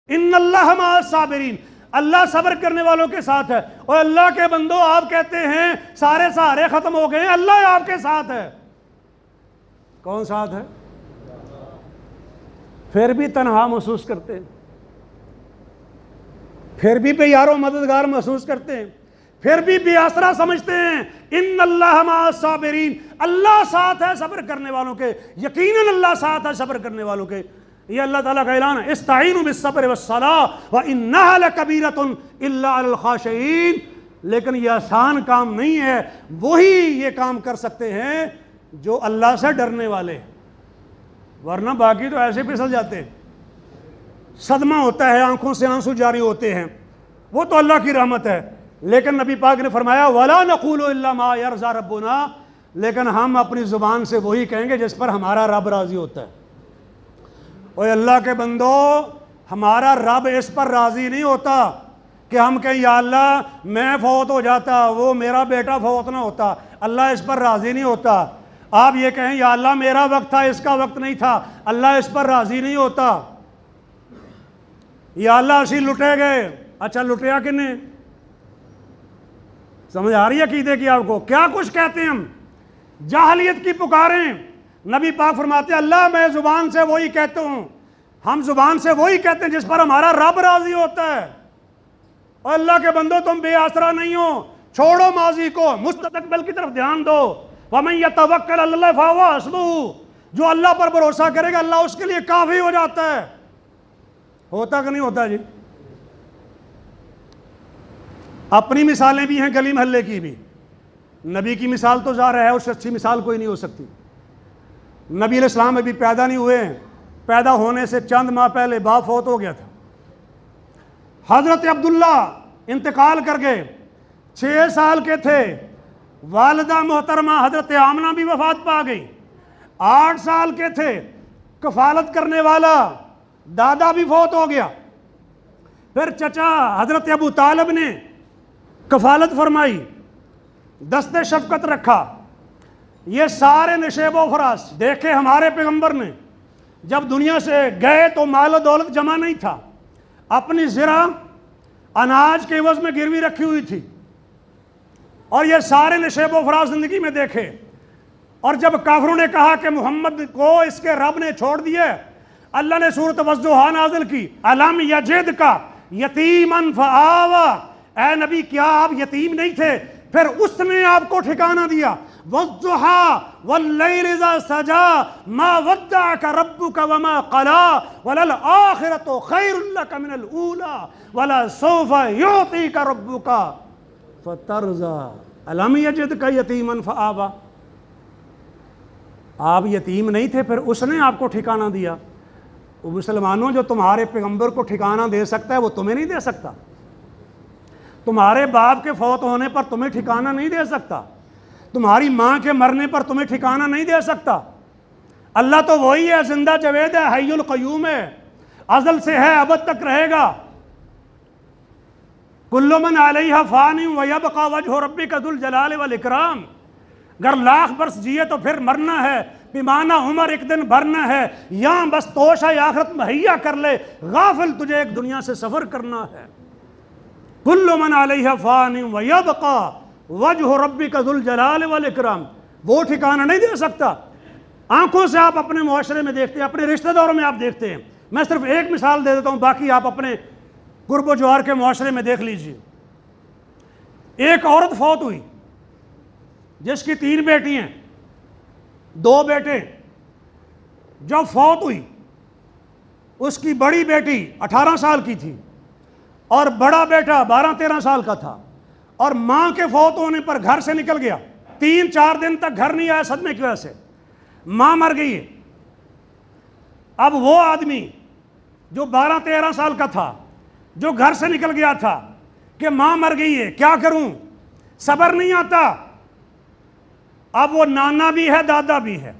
ان اللہ مع الصابرین، اللہ صبر کرنے والوں کے ساتھ ہے۔ اور اللہ کے بندو، آپ کہتے ہیں سارے سہارے ختم ہو گئے ہیں، اللہ آپ کے ساتھ ہے۔ کون ساتھ ہے؟ پھر بھی تنہا محسوس کرتے ہیں، پھر بھی بے یار و مددگار محسوس کرتے ہیں، پھر بھی بے آسرا سمجھتے ہیں۔ ان اللہ مع الصابرین، اللہ ساتھ ہے صبر کرنے والوں کے، یقیناً اللہ ساتھ ہے صبر کرنے والوں کے۔ یہ اللہ تعالیٰ کا اعلان ہے، استعینوا بالصبر والصلاۃ وانھا لکبیرۃ الا علی الخاشعین۔ لیکن یہ آسان کام نہیں ہے، وہی یہ کام کر سکتے ہیں جو اللہ سے ڈرنے والے ہیں، ورنہ باقی تو ایسے پھسل جاتے ہیں۔ صدمہ ہوتا ہے، آنکھوں سے آنسو جاری ہوتے ہیں، وہ تو اللہ کی رحمت ہے۔ لیکن نبی پاک نے فرمایا وَلَا نَقُولُ إِلَّا مَا يَرْضَى رَبُّنَا، لیکن ہم اپنی زبان سے وہی کہیں گے جس پر ہمارا رب راضی ہوتا ہے۔ اوہ اللہ کے بندو، ہمارا رب اس پر راضی نہیں ہوتا کہ ہم کہیں یا اللہ میں فوت ہو جاتا، وہ میرا بیٹا فوت نہ ہوتا، اللہ اس پر راضی نہیں ہوتا۔ آپ یہ کہیں یا اللہ میرا وقت تھا، اس کا وقت نہیں تھا، اللہ اس پر راضی نہیں ہوتا۔ یا اللہ اسی لٹے گئے، اچھا لٹیا کنے؟ سمجھ آ رہی ہے عقیدے کی آپ کو؟ کیا کچھ کہتے ہیں ہم، جاہلیت کی پکاریں۔ نبی پاک فرماتے ہیں اللہ میں زبان سے وہی کہتا ہوں، ہم زبان سے وہی کہتے ہیں جس پر ہمارا رب راضی ہوتا ہے۔ اور اللہ کے بندو تم بے آسرا نہیں ہو، چھوڑو ماضی کو، مستقبل کی طرف دھیان دو۔ وَمَن يَتَوَكَّلْ عَلَى اللَّهِ فَهُوَ حَسْبُهُ، جو اللہ پر بھروسہ کرے گا اللہ اس کے لیے کافی ہو جاتا ہے۔ ہوتا کہ نہیں ہوتا جی؟ اپنی مثالیں بھی ہیں گلی محلے کی بھی، نبی کی مثال تو ظاہر ہے، اس سے اچھی مثال کوئی نہیں ہو سکتی۔ نبی علیہ السلام ابھی پیدا نہیں ہوئے ہیں، پیدا ہونے سے چند ماہ پہلے باپ فوت ہو گیا تھا۔ حضرت عبداللہ انتقال کر گئے، 6 سال کے تھے۔ والدہ محترمہ حضرت آمنہ بھی وفات پا گئی، 8 سال کے تھے۔ کفالت کرنے والا دادا بھی فوت ہو گیا۔ پھر چچا حضرت ابو طالب نے کفالت فرمائی، دست شفقت رکھا۔ یہ سارے نشیب و فراز دیکھے ہمارے پیغمبر نے جب دنیا سے گئے تو مال و دولت جمع نہیں تھا، اپنی زرع اناج کے عوض میں گروی رکھی ہوئی تھی، اور یہ سارے نشیب و فراز زندگی میں دیکھے۔ اور جب کافروں نے کہا کہ محمد کو اس کے رب نے چھوڑ دیے، اللہ نے سورۃ والضحیٰ نازل کی، الم یجدک یتیما فآویٰ، اے نبی کیا آپ یتیم نہیں تھے، پھر اس نے آپ کو ٹھکانہ دیا۔ والضحیٰ واللیل اذا سجی ما ودعک ربک وما قلی وللآخرۃ خیر لک من الاولی ولسوف یعطیک ربک فترضی، الم یجدک یتیما فآویٰ، آپ یتیم نہیں تھے پھر اس نے آپ کو ٹھکانہ دیا۔ مسلمانوں، جو تمہارے پیغمبر کو ٹھکانہ دے سکتا ہے وہ تمہیں نہیں دے سکتا، تمہارے باپ کے فوت ہونے پر تمہیں ٹھکانہ نہیں دے سکتا، تمہاری ماں کے مرنے پر تمہیں ٹھکانہ نہیں دے سکتا۔ اللہ تو وہی ہے، زندہ جاوید ہے، حی القیوم ہے، ازل سے ہے، ابد تک رہے گا۔ کل من علیہا فان ویبقی وجہ ربک ذو الجلال والاکرام، اگر لاکھ برس جیے تو پھر مرنا ہے، پیمانہ عمر ایک دن بھرنا ہے، یہاں بس توشہ آخرت مہیا کر لے، غافل تجھے ایک دنیا سے سفر کرنا ہے۔ کل من علیہا فان ویبقی وجہ ربک ذو الجلال والاکرام، وہ ٹھکانہ نہیں دے سکتا۔ آنکھوں سے آپ اپنے معاشرے میں دیکھتے ہیں، اپنے رشتہ داروں میں آپ دیکھتے ہیں۔ میں صرف ایک مثال دے دیتا ہوں، باقی آپ اپنے قرب و جوار کے معاشرے میں دیکھ لیجئے۔ ایک عورت فوت ہوئی جس کی 3 بیٹی ہیں، 2 بیٹے۔ جب فوت ہوئی اس کی بڑی بیٹی 18 سال کی تھی اور بڑا بیٹا 12-13 سال کا تھا، اور ماں کے فوت ہونے پر گھر سے نکل گیا، 3-4 دن تک گھر نہیں آیا صدمے کی وجہ سے، ماں مر گئی ہے۔ اب وہ آدمی جو 12-13 سال کا تھا، جو گھر سے نکل گیا تھا کہ ماں مر گئی ہے، کیا کروں، صبر نہیں آتا۔ اب وہ نانا بھی ہے دادا بھی ہے،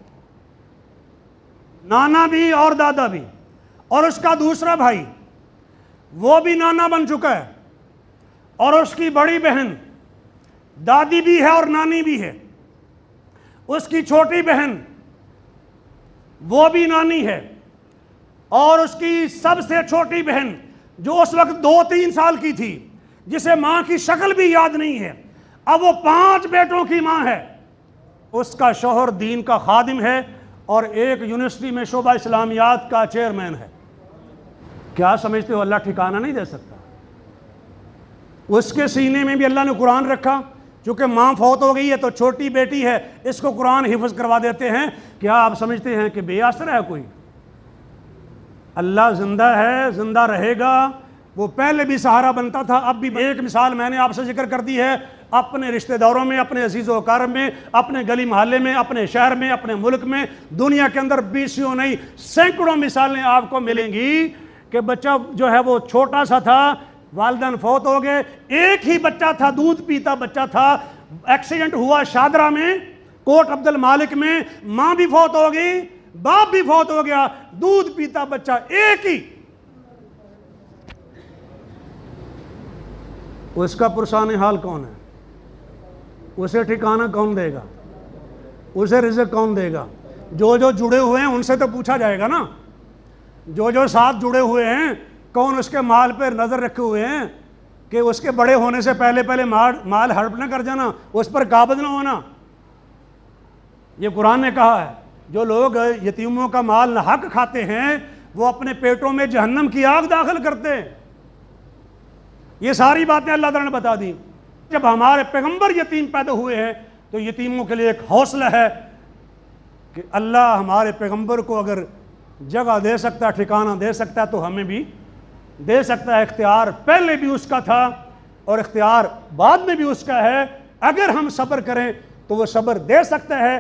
نانا بھی اور دادا بھی، اور اس کا دوسرا بھائی وہ بھی نانا بن چکا ہے، اور اس کی بڑی بہن دادی بھی ہے اور نانی بھی ہے، اس کی چھوٹی بہن وہ بھی نانی ہے، اور اس کی سب سے چھوٹی بہن جو اس وقت 2-3 سال کی تھی، جسے ماں کی شکل بھی یاد نہیں ہے، اب وہ 5 بیٹوں کی ماں ہے، اس کا شوہر دین کا خادم ہے اور ایک یونیورسٹی میں شعبہ اسلامیات کا چیئرمین ہے۔ کیا سمجھتے ہو اللہ ٹھکانہ نہیں دے سکتا؟ اس کے سینے میں بھی اللہ نے قرآن رکھا، چونکہ ماں فوت ہو گئی ہے تو چھوٹی بیٹی ہے، اس کو قرآن حفظ کروا دیتے ہیں۔ کیا آپ سمجھتے ہیں کہ بے اثر ہے کوئی؟ اللہ زندہ ہے، زندہ رہے گا۔ وہ پہلے بھی سہارا بنتا تھا، اب بھی۔ ایک مثال میں نے آپ سے ذکر کر دی ہے، اپنے رشتہ داروں میں، اپنے عزیز و اقارب میں، اپنے گلی محلے میں، اپنے شہر میں، اپنے ملک میں، دنیا کے اندر 20 نہیں سینکڑوں مثالیں آپ کو ملیں گی کہ بچہ جو ہے وہ چھوٹا سا تھا، والدین فوت ہو گئے، ایک ہی بچہ تھا، دودھ پیتا بچہ تھا، ایکسیڈنٹ ہوا شادرہ میں، کوٹ عبد المالک میں، ماں بھی فوت ہو گئی، باپ بھی فوت ہو گیا، دودھ پیتا بچہ ایک ہی۔ اس کا پرسان حال کون ہے؟ اسے ٹھکانہ کون دے گا؟ اسے رزق کون دے گا؟ جو جڑے ہوئے ہیں ان سے تو پوچھا جائے گا نا، جو ساتھ جڑے ہوئے ہیں، کون اس کے مال پر نظر رکھے ہوئے ہیں کہ اس کے بڑے ہونے سے پہلے مال ہڑپ نہ کر جانا، اس پر قابض نہ ہونا۔ یہ قرآن نے کہا ہے، جو لوگ یتیموں کا مال ناحق کھاتے ہیں وہ اپنے پیٹوں میں جہنم کی آگ داخل کرتے ہیں۔ یہ ساری باتیں اللہ تعالیٰ نے بتا دی۔ جب ہمارے پیغمبر یتیم پیدا ہوئے ہیں تو یتیموں کے لیے ایک حوصلہ ہے کہ اللہ ہمارے پیغمبر کو اگر جگہ دے سکتا ہے، ٹھکانہ دے سکتا ہے، تو ہمیں بھی دے سکتا ہے۔ اختیار پہلے بھی اس کا تھا اور اختیار بعد میں بھی اس کا ہے۔ اگر ہم صبر کریں تو وہ صبر دے سکتا ہے۔